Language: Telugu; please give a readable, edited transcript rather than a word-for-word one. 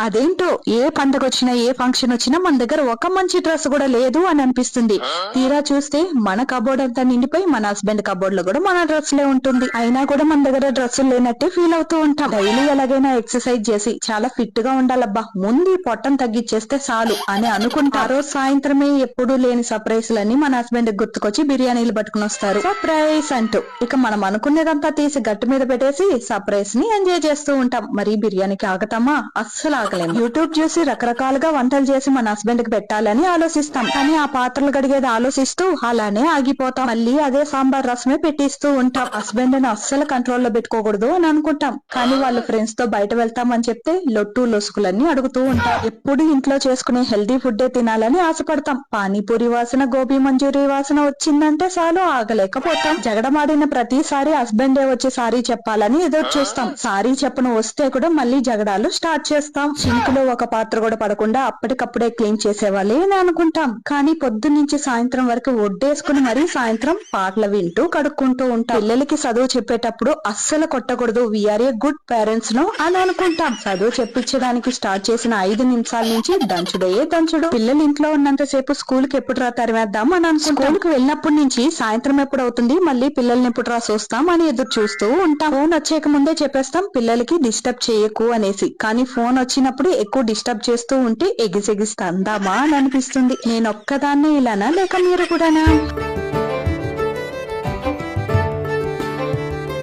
అదేంటో ఏ పండగ వచ్చినా ఏ ఫంక్షన్ వచ్చినా మన దగ్గర ఒక మంచి డ్రెస్ కూడా లేదు అని అనిపిస్తుంది. తీరా చూస్తే మన కబోర్డ్ అంతా నిండిపోయి మన హస్బెండ్ కబోర్డ్ లో కూడా మన డ్రెస్ లే ఉంటుంది. అయినా కూడా మన దగ్గర డ్రెస్సులు లేనట్టే ఫీల్ అవుతూ ఉంటాం. డైలీ ఎలాగైనా ఎక్సర్సైజ్ చేసి చాలా ఫిట్ గా ఉండాలబ్బా, ముందు ఈ పొట్టను తగ్గించేస్తే చాలు అని అనుకుంటా. ఆ రోజు సాయంత్రమే ఎప్పుడూ లేని సర్ప్రైజ్లన్నీ మన హస్బెండ్ గుర్తుకొచ్చి బిర్యానీలు పట్టుకుని వస్తారు సర్ప్రైజ్ అంటూ. ఇక మనం అనుకునేదంతా తీసి గట్టు మీద పెట్టేసి సర్ప్రైజ్ ని ఎంజాయ్ చేస్తూ ఉంటాం. మరి బిర్యానీకి ఆగతామా? అస్సలు ఆగలేము. యూట్యూబ్ చూసి రకరకాలుగా వంటలు చేసి మన హస్బెండ్ కి పెట్టాలని ఆలోచిస్తాం. కానీ ఆ పాత్రలు కడిగేది ఆలోచిస్తూ అలానే ఆగిపోతాం. మళ్ళీ అదే సాంబార్ రసమే పెట్టిస్తూ ఉంటాం. హస్బెండ్ ని అస్సలు కంట్రోల్లో పెట్టుకోకూడదు అని అనుకుంటాం. కానీ వాళ్ళు ఫ్రెండ్స్ తో బయట వెళ్తామని చెప్తే లొట్టు లొసుకులన్నీ అడుగుతూ ఉంటాం. ఎప్పుడు ఇంట్లో చేసుకునే హెల్దీ ఫుడ్డే తినాలని ఆశపడతాం. పానీపూరి వాసన, గోబీ మంచూరి వాసన వచ్చిందంటే చాలు ఆగలేకపోతాం. జగడమాడిన ప్రతిసారి హస్బెండే వచ్చి సారీ చెప్పాలని ఎదురు చూస్తాం. సారీ చెప్పను వస్తే కూడా మళ్ళీ జగడాలు స్టార్ట్ చేస్తాం. సింక్ లో ఒక పాత్ర కూడా పడకుండా అప్పటికప్పుడే క్లీన్ చేసేవాళ్ళే అని అనుకుంటాం. కానీ పొద్దున్నుంచి సాయంత్రం వరకు ఒడ్డేసుకుని మరీ సాయంత్రం పాటలు వింటూ కడుక్కుంటూ ఉంటాం. పిల్లలకి చదువు చెప్పేటప్పుడు అస్సలు కొట్టకూడదు, we're a good parents no అని అనుకుంటాం. చదువు చెప్పించడానికి స్టార్ట్ చేసిన 5 నిమిషాల నుంచి దంచుడే దంచుడు. పిల్లలు ఇంట్లో ఉన్నంత సేపు స్కూల్ కి ఎప్పుడు రా తరివేద్దాం అని అనుకుంటాం. స్కూల్ కి వెళ్ళినప్పటి నుంచి సాయంత్రం ఎప్పుడు అవుతుంది, మళ్ళీ పిల్లల్ని ఎప్పుడు రా చూస్తాం అని ఎదురు చూస్తూ ఉంటాం. ఫోన్ వచ్చేక ముందే చెప్పేస్తాం పిల్లలకి డిస్టర్బ్ చేయకు అనేసి. కానీ ఫోన్ వచ్చినప్పుడు ఎక్కువ డిస్టర్బ్ చేస్తూ ఉంటే ఎగిసెగిస్తా అందామా అని అనిపిస్తుంది. నేనొక్కదాన్నే ఇలానా లేక మీరు కూడానా?